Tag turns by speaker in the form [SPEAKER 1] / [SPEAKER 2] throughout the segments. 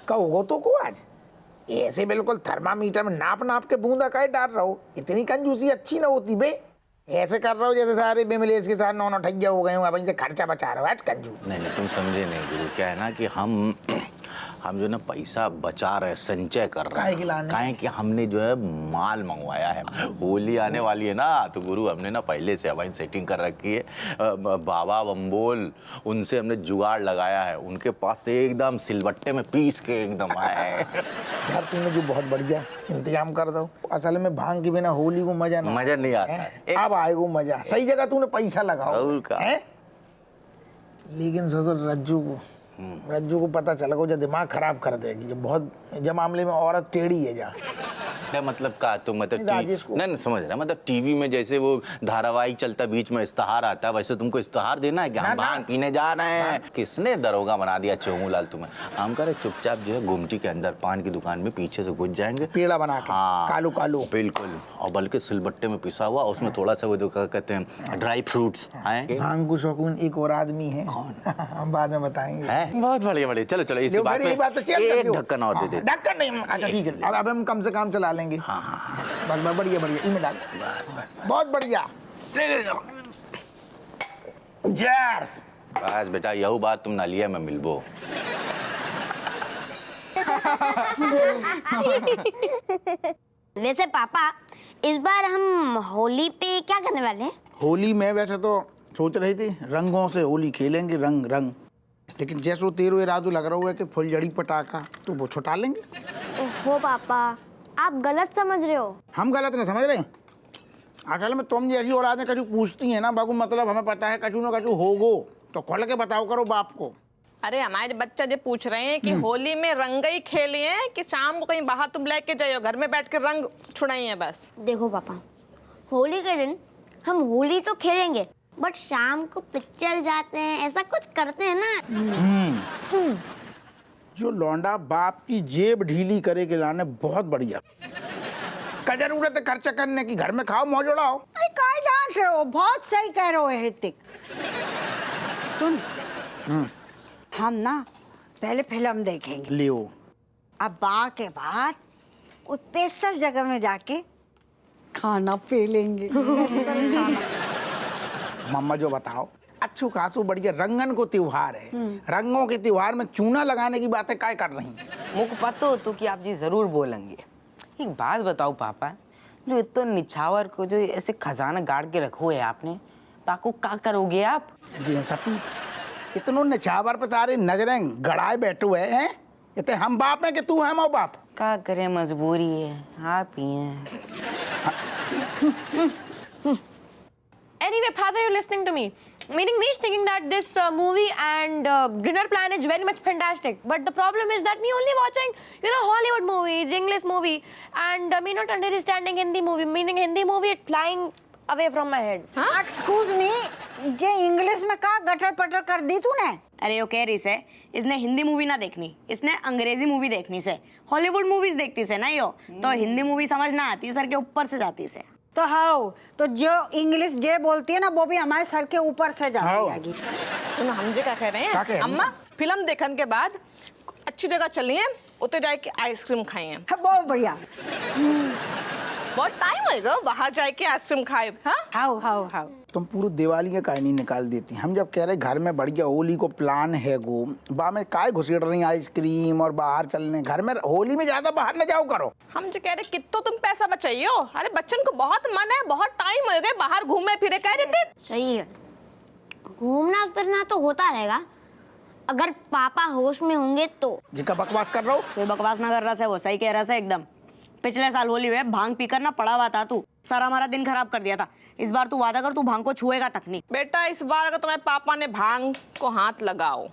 [SPEAKER 1] कहो तो को आज ऐसे बिल्कुल थर्मामीटर में नाप नाप के बूंदा काहे डाल रहा हो? इतनी कंजूसी अच्छी ना होती बे। ऐसे कर रहा हो जैसे सारे बेमिलेस के साथ नौ ठैया हो गए हो, अब इनसे खर्चा बचा रहा हो। आज कंजूस
[SPEAKER 2] नहीं तुम समझे नहीं गुरु। क्या है ना कि हम जो ना पैसा बचा रहे, संचय कर रहे हैं। काहे कि हमने जो है माल मंगवाया है। होली आने वाली है ना, तो गुरु हमने ना पहले से हमारी सेटिंग कर रखी है। बाबा बम्बोल उनसे हमने जुगाड़ लगाया है। उनके पास से एकदम सिलबट्टे में पीस के एकदम आए।
[SPEAKER 1] यार तूने जो बहुत बढ़िया इंतजाम कर दो। असल में भांग के बिना होली को मजा नहीं
[SPEAKER 2] आता है।
[SPEAKER 1] अब आएगा मजा। सही जगह तूने पैसा लगाओ है। लेकिन ससुर रज्जू को पता चला को जो दिमाग खराब कर देगी। जो मामले में औरत टेढ़ी है जा।
[SPEAKER 2] क्या मतलब का तुम मतलब नहीं समझ रहा। मतलब टीवी में जैसे वो धारावाहिक चलता बीच में इस्तेहार आता है, वैसे तुमको इस्तेहार देना है कि हम भांग पीने जा रहे हैं। किसने दरोगा बना दिया चौमूलाल तुम्हें? हम करे चुपचाप जो है गुमटी के अंदर पान की दुकान में पीछे से घुस जाएंगे,
[SPEAKER 1] पेड़ा बना के। हाँ कालू कालू
[SPEAKER 2] बिल्कुल। और बल्कि सिलबट्टे में पिसा हुआ, उसमें थोड़ा सा वो जो कहते हैं ड्राई फ्रूट्स आए।
[SPEAKER 1] भांग को शौकीन एक और आदमी है, हम बाद में बताएंगे।
[SPEAKER 2] बहुत बढ़िया। चलो चलो इसी बात पे एक ढक्कन और दे दे।
[SPEAKER 1] ढक्कन नहीं, अच्छा ठीक है। अब हम कम से कम चला लेंगे। हाँ बस बढ़िया इनमें डाल। बस बहुत बढ़िया। ले जाओ। जर्स
[SPEAKER 2] बस बेटा यही बात तुम नालिया में मिलबो।
[SPEAKER 3] वैसे पापा इस बार हम होली पे क्या करने वाले हैं?
[SPEAKER 1] होली में वैसे तो सोच रही थी रंगों से होली खेलेंगे, रंग। लेकिन जैसो तेरो इरादू लग रहा है कि फुलझड़ी पटाखा तो वो छुटा लेंगे।
[SPEAKER 3] ओहो पापा आप गलत समझ रहे हो।
[SPEAKER 1] हम गलत नहीं समझ रहे। असल में तुम जैसी औलादें कछु पूछती हैं ना बाबू, मतलब हमें पता है कछु न कछु होगो, तो खोल के बताओ करो बाप को।
[SPEAKER 4] अरे हमारे बच्चा जो पूछ रहे हैं कि होली में रंग ही खेलिए कि शाम को कहीं बाहर तुम लेके जाइयो, घर में बैठ के रंग छुड़ाइए बस।
[SPEAKER 3] देखो पापा होली के दिन हम होली तो खेलेंगे, बट शाम को पिक्चर जाते हैं, ऐसा कुछ करते हैं ना।
[SPEAKER 1] जो लौंडा बाप की जेब ढीली करे के लाने बहुत बढ़िया। क्या जरूरत है खर्चा करने की? घर में खाओ मौज उड़ाओ।
[SPEAKER 5] अरे काय डांट रहे हो? बहुत सही कह रहे हो ऋतिक। सुन हम ना पहले फिल्म देखेंगे,
[SPEAKER 1] लियो
[SPEAKER 5] अब बा के बाद कोई स्पेशल जगह में जाके खाना पी लेंगे।
[SPEAKER 1] मम्मा जो बताओ अच्छू खासू बढ़िया रंगन को त्योहार है। रंगों के त्योहार में चूना लगाने की बातें काय कर रही?
[SPEAKER 6] मुझको पता हो तो कि आप जी जरूर बोलेंगे। एक बात बताओ पापा, जो इतना निछावर को जो ऐसे खजाना गाड़ के रखो है आपने, ताको क्या करोगे आप?
[SPEAKER 1] जी सपूत इतनों निछावर पे सारे नजरें गड़ाए बैठे हुए हैं। इतने हम बाप हैं कि तू है माँ बाप?
[SPEAKER 6] क्या करें, मजबूरी है, आप ही हैं।
[SPEAKER 7] Anyway, Father, you're listening to me. Meaning me is thinking that this movie and dinner plan is very much fantastic. But the problem is that me only watching, Hollywood movies, English movie, and me not understanding Hindi movie. Meaning Hindi movie it flying away from my head.
[SPEAKER 5] Excuse me, J English में का gutter पटर कर दी तूने?
[SPEAKER 6] अरे वो कह रही से इसने हिंदी मूवी ना देखनी, इसने अंग्रेजी मूवी देखनी से। हॉलीवुड मूवीज देखती से ना यो, तो हिंदी मूवी समझ ना आती, सर के ऊपर से जाती से।
[SPEAKER 5] तो हाँ, तो जो इंग्लिश जे बोलती है ना वो भी हमारे सर के ऊपर से जाती है।
[SPEAKER 4] सुनो हम जी क्या कह रहे हैं, अम्मा फिल्म देखने के बाद अच्छी जगह चलिए, उतर जाके आइसक्रीम खाइए।
[SPEAKER 5] बहुत बढ़िया।
[SPEAKER 4] बहुत टाइम होएगा बाहर जाके आइसक्रीम खाए।
[SPEAKER 5] हाँ
[SPEAKER 1] तुम पूरी दिवाली का कहानी निकाल देती। हम जब कह रहे घर में बढ़िया होली को प्लान है गो, बा में काय घुसेड़ रही आइसक्रीम और बाहर चलने। घर में होली में ज्यादा बाहर न जाओ करो।
[SPEAKER 4] हम जो कह रहे कितो तुम पैसा बचाइयो। अरे बच्चन को बहुत मन है, बहुत टाइम हो गए बाहर घूमे फिरे। कह रहे थे
[SPEAKER 3] सही है, घूमना फिरना तो होता रहेगा अगर पापा होश में होंगे तो।
[SPEAKER 1] जिका बकवास कर रहा हो?
[SPEAKER 6] कोई बकवास ना कर रहा है, वो सही कह रहा है एकदम। पिछले साल होली में भांग पीकर ना पड़ा हुआ था तू, सारा हमारा दिन खराब कर दिया था। इस बार तू वादा कर तू भांग को छुएगा तक नहीं।
[SPEAKER 4] बेटा इस बार अगर तुम्हारे पापा ने भांग को हाथ लगाओ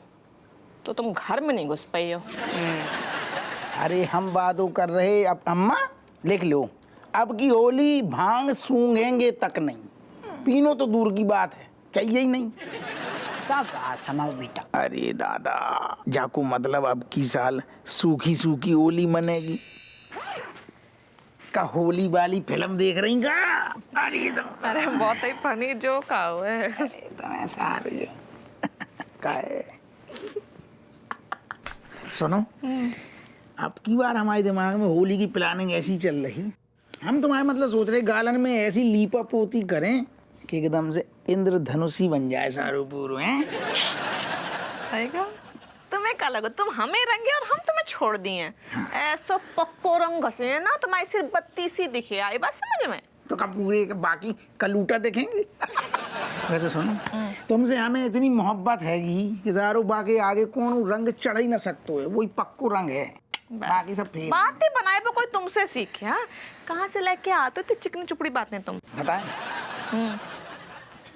[SPEAKER 4] तो तुम घर में नहीं घुस पाई हो।
[SPEAKER 1] अरे हम बातों कर रहे। अब अम्मा लिख लो, अब की होली भांग सूंघेंगे तक नहीं, पीनो तो दूर की बात है, चाहिए ही नहीं।
[SPEAKER 5] सब समझ बेटा।
[SPEAKER 1] अरे दादा जाको मतलब अब की साल सूखी सूखी होली मनेगी का? होली वाली फिल्म देख रही का?
[SPEAKER 4] अरे बहुत ही फनी जोक है।
[SPEAKER 1] तो ऐसा का है। सुनो अब की बार हमारे दिमाग में होली की प्लानिंग ऐसी चल रही, हम तुम्हारे मतलब सोच रहे गालन में ऐसी लीपा पोती करें कि एकदम से इंद्रधनुषी बन जाए सारू पूरू हैं।
[SPEAKER 4] आएगा तुम्हें क्या लगा तुम हमें रंगे और हम तुम्हें छोड़ दिए। ऐसा पक्को रंग घसे ना तुम्हारी सिर्फ बत्ती सी दिखे, आई बात समझ में?
[SPEAKER 1] तो कब पूरे बाकी कलूटा देखेंगे। वैसे सुनो, तुमसे हमें इतनी मोहब्बत हैगी कि सारू बाकी आगे कौन रंग चढ़ ही ना सकते है, वही पक्को रंग है, बाकी सब फेल।
[SPEAKER 4] बातें बनाए पर कोई तुमसे सीखे। हाँ, कहाँ से लेके आते थे चिकनी चुपड़ी बातें तुम?
[SPEAKER 1] बताएं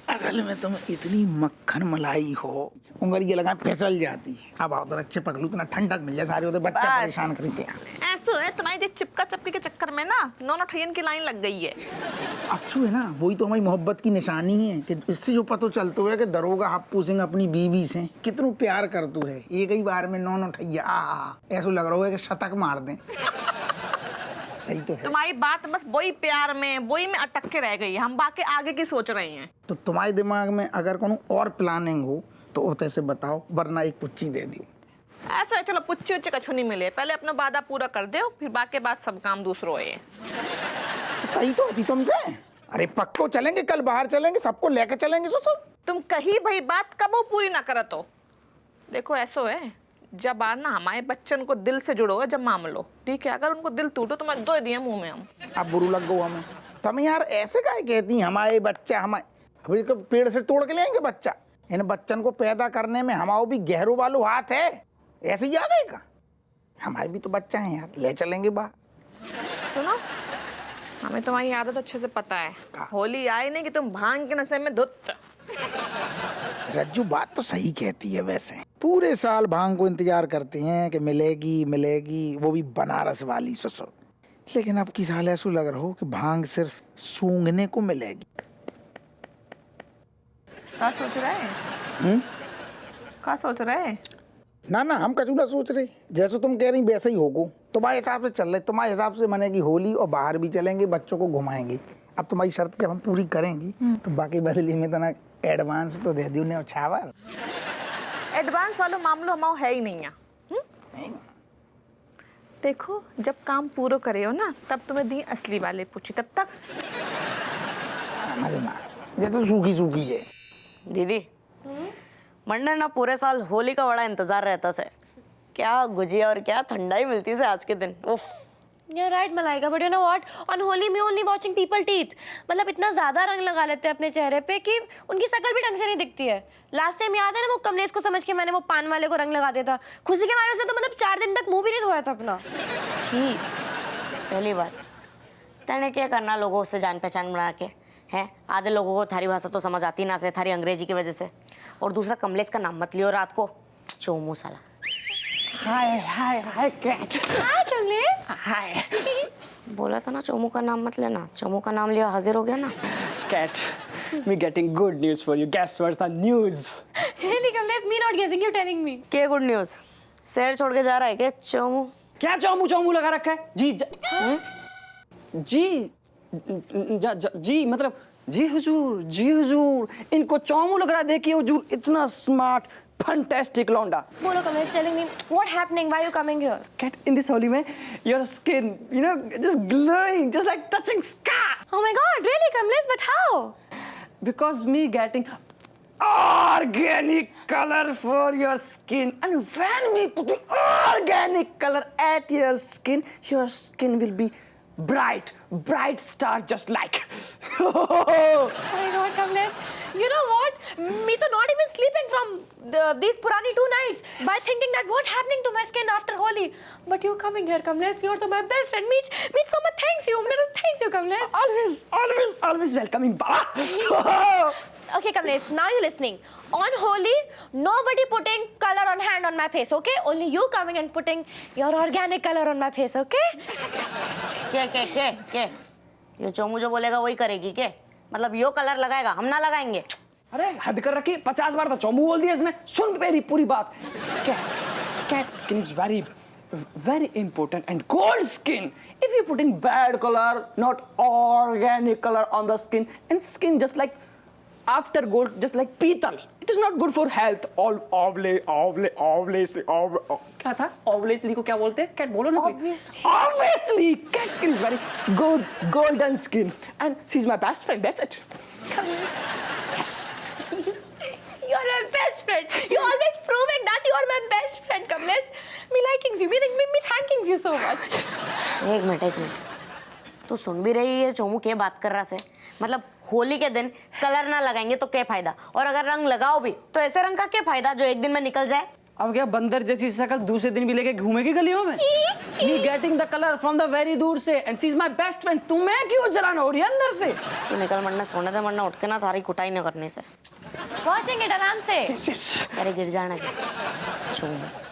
[SPEAKER 1] असल में तुम इतनी मक्खन मलाई हो, उंगली लगा फिसल जाती है। अब आओ तो चिपक लूं, इतना ठंडक मिल जाए, सारे उधर बच्चा
[SPEAKER 4] बस।
[SPEAKER 1] परेशान खरीदते हैं।
[SPEAKER 4] ऐसा है तुम्हारी चिपका चपकी के चक्कर में ना नौनो ठैयन की लाइन लग गई है।
[SPEAKER 1] अच्छू है ना, वही तो हमारी मोहब्बत की निशानी है कि इससे जो पता चलता है कि दरोगा हप्पू सिंह अपनी बीवी से कितना प्यार करतू है। एक ही बार में नौ ठैया ऐसा लग रहा है कि शतक मार दें। सही तो है।
[SPEAKER 4] तुम्हारी बात बस वही प्यार में वही में अटक के रह गई है, हम बाकी आगे की सोच रहे हैं।
[SPEAKER 1] तो तुम्हारे दिमाग में अगर कोनो और प्लानिंग हो तो उसे से बताओ, वरना एक पुच्ची दे दी।
[SPEAKER 4] ऐसा है, चलो पुच्ची उच्ची कछु नहीं मिले, पहले अपना वादा पूरा कर दो, फिर बाकी बात सब काम दूसरों है।
[SPEAKER 1] कही तो होती तुमसे। अरे पक्को चलेंगे, कल बाहर चलेंगे, सबको लेके चलेंगे। सो
[SPEAKER 4] तुम कही भाई बात कब वो पूरी ना करत हो। देखो ऐसा है, जब बार ना हमारे बच्चन को दिल से जुड़ो है जब मामलो, ठीक है? अगर उनको दिल टूटो तो मैं दो दिए मुंह में हम।
[SPEAKER 1] अब बुरू लग गो हमें। तुम यार ऐसे काहे कहती हमारे बच्चा, हमारे अभी तो पेड़ से तोड़ के ले आएंगे बच्चा। इन बच्चन को पैदा करने में हमारा भी गहरो वालो हाथ है, ऐसे ही आ गए का। हमारे भी तो बच्चा है यार, ले चलेंगे बाहर।
[SPEAKER 4] सुनो, हमें तुम्हारी आदत अच्छे से पता है, होली आई नहीं कि तुम भांग के नशे में धुत।
[SPEAKER 1] रज्जू बात तो सही कहती है। वैसे पूरे साल भांग को इंतजार करते हैं कि मिलेगी मिलेगी, वो भी बनारस वाली ससुर। लेकिन अब की साल ऐसा लग रहा हो कि भांग सिर्फ सूंघने को मिलेगी।
[SPEAKER 4] क्या सोच रहे हैं? क्या सोच रहे हैं?
[SPEAKER 1] ना ना, हम कचू ना सोच रहे, जैसे तुम कह रही वैसे ही होगो। तुम्हारे हिसाब से चल रहे, तुम्हारे हिसाब से मनेगी होली और बाहर भी चलेंगे, बच्चों को घुमाएंगे। अब तुम्हारी शर्त जब हम पूरी करेंगी तो बाकी बदली में तो ना एडवांस तो दे दी उन्हें छावर।
[SPEAKER 4] एडवांस वाला मामलो हमारा है ही नहीं है। देखो जब काम पूरा करे हो ना तब तुम्हें दी असली वाले पूछी, तब तक
[SPEAKER 1] ये तो सूखी सूखी है।
[SPEAKER 8] दीदी मंडन ना पूरे साल होली का बड़ा इंतजार रहता से, क्या गुजिया और क्या ठंडाई मिलती से आज के दिन। उफ।
[SPEAKER 7] You're right, Malaika, but you know what? On Holi, me only watching people teeth. मतलब इतना ज्यादा रंग लगा लेते हैं अपने चेहरे पे कि उनकी शक्ल भी ढंग से नहीं दिखती है। लास्ट टाइम याद है ना, वो कमलेश को समझ के मैंने वो पान वाले को रंग लगा दिया था। खुशी के मारे से तो मतलब 4 दिन तक मुंह भी नहीं धोया था अपना।
[SPEAKER 8] छी, पहली बात तेने क्या करना लोगों से जान पहचान बना के हैं। आधे लोगों को थारी भाषा तो समझ आती ना से, थारी अंग्रेजी की वजह से। और दूसरा, कमलेश का नाम मत लियो रात को, चोमू साला।
[SPEAKER 6] हाय हाय हाय कैट।
[SPEAKER 7] हाय कमलेश।
[SPEAKER 6] हाय।
[SPEAKER 8] बोला था ना चोमू का नाम मत लेना, चोमू का नाम लिया हाजिर हो गया ना।
[SPEAKER 9] Cat, me getting good news for you. Guess what's the news?
[SPEAKER 7] Really, Kamlesh, me not guessing, you telling me.
[SPEAKER 8] क्या गुड न्यूज? शहर छोड़ के जा रहा है क्या चोमू?
[SPEAKER 9] क्या चोमू चोमू लगा रखा है? जी मतलब जी हुजूर इनको चोमू लग रहा है। देखिए हुजूर, इतना स्मार्ट फैंटास्टिक लौंडा।
[SPEAKER 7] Bolo Kamlesh telling me what happening, why you coming here?
[SPEAKER 9] Cat, in this holy में your skin, you know, just glowing, just like touching sky.
[SPEAKER 7] Oh my God, really Kamlesh, but how?
[SPEAKER 9] Because me getting organic color for your skin, and when me putting organic color at your skin will be bright star just like.
[SPEAKER 7] Oh my God, Kamlesh. You know what? Me to not even sleeping from these Purani 2 nights by thinking that what happening to my skin after Holi. But you coming here, Kamlesh. You're to my best friend. Meet so much thanks you. Thanks you, Kamlesh.
[SPEAKER 9] Always welcoming, Baba.
[SPEAKER 7] Okay, Kamlesh. Now you're listening. On Holi, nobody putting color on hand on my face, okay? Only you coming and putting your organic color on my face, okay?
[SPEAKER 8] क्या ये चोमू जो बोलेगा वही करेगी क्या? मतलब यो colour लगाएगा, हम ना लगाएंगे।
[SPEAKER 9] अरे हद कर रखी, 50 बार तो चोमू बोल दिया इसने। सुन मेरी पूरी बात। Cat skin is very important and gold skin. If you putting bad color, not organic color on the skin, and skin just like after gold, just like petal. It is not good for health. All obviously, क्या था? Obviously को क्या बोलते हैं? Cat बोलो ना. Obviously, cat skin is very good, golden skin, and she's my best friend. That's it. Yes.
[SPEAKER 7] You're my best friend. You're always proving that you're my best friend, Kamlesh. Me liking you, me thanking you so much.
[SPEAKER 8] एक minute तू सुन भी रही है चोमू क्या बात कर रहा से? मतलब होली के दिन कलर ना लगाएंगे तो क्या फायदा, और अगर रंग लगाओ भी तो ऐसे रंग का क्या फायदा जो एक दिन में निकल जाए?
[SPEAKER 9] अब क्या बंदर जैसी शक्ल दूसरे दिन भी लेके घूमेगी गलियों में? Me getting the color from the very दूर से, and she's my best friend. तुम्हें क्यों जलाना हो रही है अंदर से?
[SPEAKER 8] तू निकल मरना, सोने दे मरना, उठ के ना थारी कुटाई न करने से।
[SPEAKER 7] Watching it आराम से।
[SPEAKER 8] अरे गिर जाना Chomu.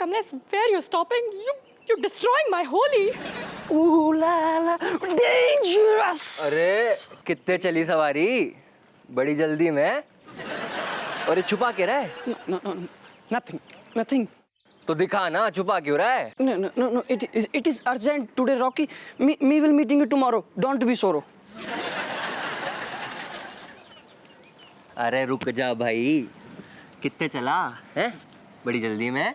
[SPEAKER 7] Kamlesh, where are you stopping? You're destroying my Holi.
[SPEAKER 9] Ooh la la, dangerous.
[SPEAKER 10] अरे कितने चली सवारी, बड़ी जल्दी में। और ये छुपा के रहा है?
[SPEAKER 9] No, nothing, nothing.
[SPEAKER 10] तो दिखा ना, छुपा क्यों रहा है?
[SPEAKER 9] No. It is urgent today, Rocky. Me will meeting you tomorrow. Don't be sorrow.
[SPEAKER 10] अरे रुक जा भाई, कितने चला है? बड़ी जल्दी में।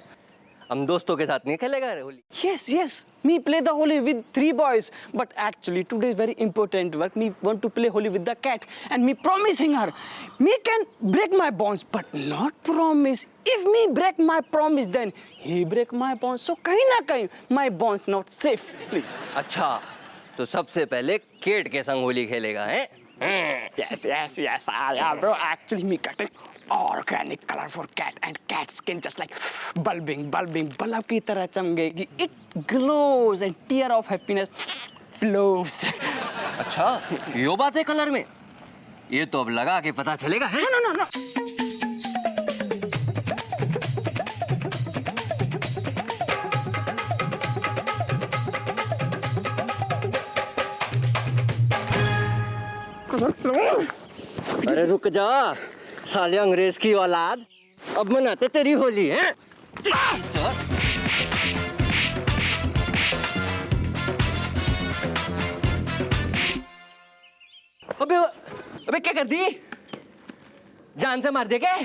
[SPEAKER 10] हम दोस्तों के साथ नहीं खेलेगा Holi?
[SPEAKER 9] Yes. Me play the Holi with 3 boys. But actually today is very important work. Me want to play Holi with the cat. And me promising her. Me can break my bonds, but not promise. If me break my promise, then he break my bonds. So कहीं ना कहीं my bonds not safe. Please.
[SPEAKER 10] अच्छा, तो सबसे पहले cat के संग होली खेलेगा है?
[SPEAKER 9] Yes. Yeah, bro. Actually me cutting organic color for cat and cat skin just like bulbing bulb की तरह चमकेगी. It glows and tear of happiness flows.
[SPEAKER 10] अच्छा, यो बात है कलर में? ये तो अब लगा के पता चलेगा है?
[SPEAKER 9] No.
[SPEAKER 10] अरे रुक जा, साले अंग्रेज की औलाद, अब मनाते तेरी होली है? अबे क्या कर दी? जान से मार दे क्या?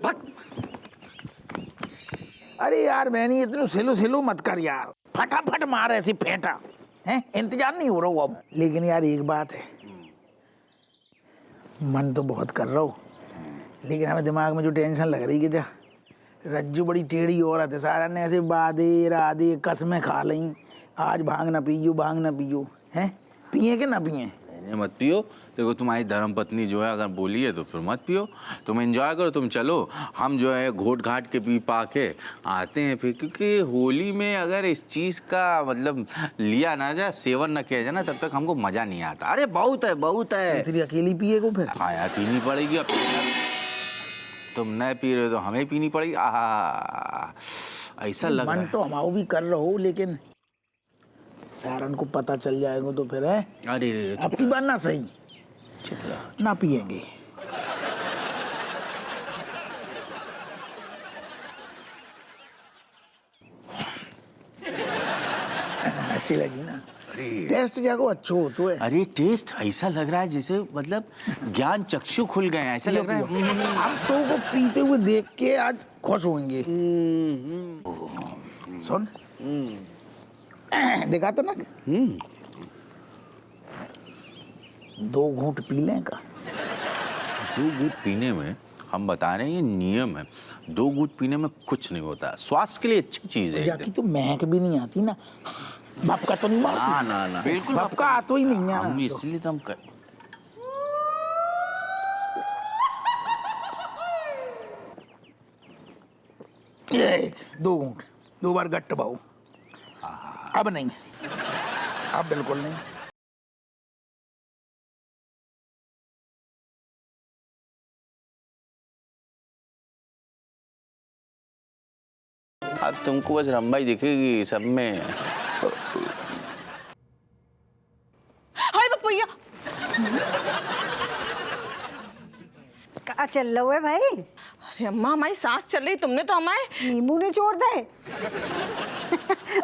[SPEAKER 10] भाग।
[SPEAKER 1] अरे यार मैंने इतने सिलो मत कर यार, फटाफट मार ऐसी फेंटा है, इंतजार नहीं हो रहा हूँ अब। लेकिन यार एक बात है, मन तो बहुत कर रहा हूँ, लेकिन हमें दिमाग में जो टेंशन लग रही है, रज्जू बड़ी टेढ़ी औरत है, सारा ने ऐसे बादे राधे कसमें खा ली, आज भांग ना पियो हैं, पिए के ना पिए?
[SPEAKER 2] मत पियो। देखो तुम्हारी धर्म पत्नी जो है अगर बोली है तो फिर मत पियो, तुम एंजॉय करो, तुम चलो, हम जो है घोट घाट के पी पा के आते हैं फिर, क्योंकि होली में अगर इस चीज़ का मतलब लिया ना जाए, सेवन ना किया जाए ना, तब तक हमको मज़ा नहीं आता। अरे बहुत है।
[SPEAKER 1] तेरी अकेली पिए को फिर?
[SPEAKER 2] हाँ यार पीनी पड़ेगी अब, तुम नहीं पी रहे हो तो हमें पीनी पड़ेगी। ऐसा लग रहा है।
[SPEAKER 1] मन तो हमारा भी कर रहा हो, लेकिन सारन को पता चल जाएगा तो फिर है।
[SPEAKER 2] अरे
[SPEAKER 1] अब की बात ना सही, ना पिएंगे। अच्छी लगी ना? टेस्ट जाको अच्छो हो तो है।
[SPEAKER 2] अरे टेस्ट ऐसा लग रहा है जैसे मतलब ज्ञान चक्षु खुल गए हैं, ऐसा लग रहा है।
[SPEAKER 1] हम तो को पीते हुए देख के आज खुश होंगे। सुन देखा तो ना, 2 घूंट पी लें का?
[SPEAKER 2] 2 घूंट पीने में, हम बता रहे हैं ये नियम है, 2 घूंट पीने में कुछ नहीं होता, स्वास्थ्य के लिए अच्छी चीज है।
[SPEAKER 1] जाकी तो महक भी नहीं आती ना, बाप का तो नहीं मारती
[SPEAKER 2] ना बिल्कुल,
[SPEAKER 1] बाप का आता ही नहीं है।
[SPEAKER 2] हम इसलिए तो हम कर...
[SPEAKER 1] ये 2 घूंट, 2 बार गट्ट बाऊ, अब नहीं, अब बिल्कुल नहीं।
[SPEAKER 2] अब तुमको बस रंबाई दिखेगी सब में।
[SPEAKER 7] हाय पपैया।
[SPEAKER 5] कहाँ चल रहे हो भाई?
[SPEAKER 4] अरे अम्मा हमारी सांस चल रही, तुमने तो हमारे
[SPEAKER 5] नींबू ने छोड़ दे।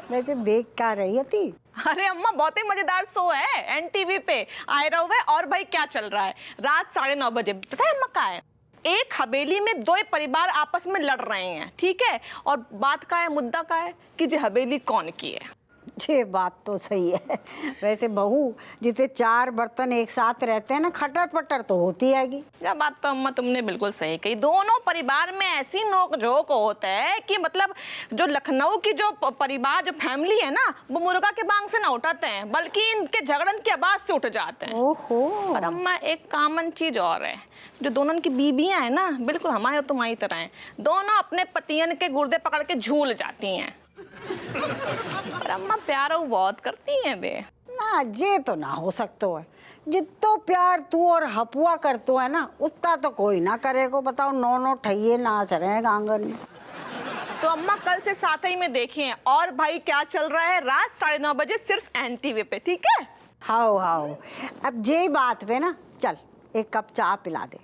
[SPEAKER 5] वैसे देख क्या रही थी?
[SPEAKER 4] अरे अम्मा बहुत ही मजेदार शो है एनटीवी पे आए रहो। और भाई क्या चल रहा है, रात 9:30 बजे पता है अम्मा क्या है, एक हवेली में 2 परिवार आपस में लड़ रहे हैं, ठीक है, और बात का है, मुद्दा का है कि ये हवेली कौन की है।
[SPEAKER 5] ये बात तो सही है। वैसे बहू जितने 4 बर्तन एक साथ रहते हैं ना, खटर पटर तो होती आएगी।
[SPEAKER 4] यह बात तो अम्मा तुमने बिल्कुल सही कही। दोनों परिवार में ऐसी नोक-झोंक होता है कि मतलब जो लखनऊ की जो परिवार, जो फैमिली है ना, वो मुर्गा के बांग से ना उठाते हैं, बल्कि इनके झगड़न की आवाज से उठ जाते हैं।
[SPEAKER 5] ओहो।
[SPEAKER 4] और अम्मा एक कॉमन चीज और है, जो दोनों की बीबियां हैं ना, बिल्कुल हमारे और तुम्हारी तरह हैं, दोनों अपने पतियन के गुर्दे पकड़ के झूल जाती हैं। और अम्मा प्यार बहुत करती हैं बे।
[SPEAKER 5] ना जे तो ना हो सकता है, जितो प्यार तू और हपुआ करतो है ना, उतना तो कोई ना करेगो। बताओ 9 ठैये नाच रहे हैं आंगन में।
[SPEAKER 4] तो अम्मा कल से साथ ही में देखिए और भाई क्या चल रहा है रात 9:30 बजे सिर्फ NTV पे, ठीक है?
[SPEAKER 5] हाओ हाओ, अब जे बात पे ना, चल एक कप चाय पिला दे।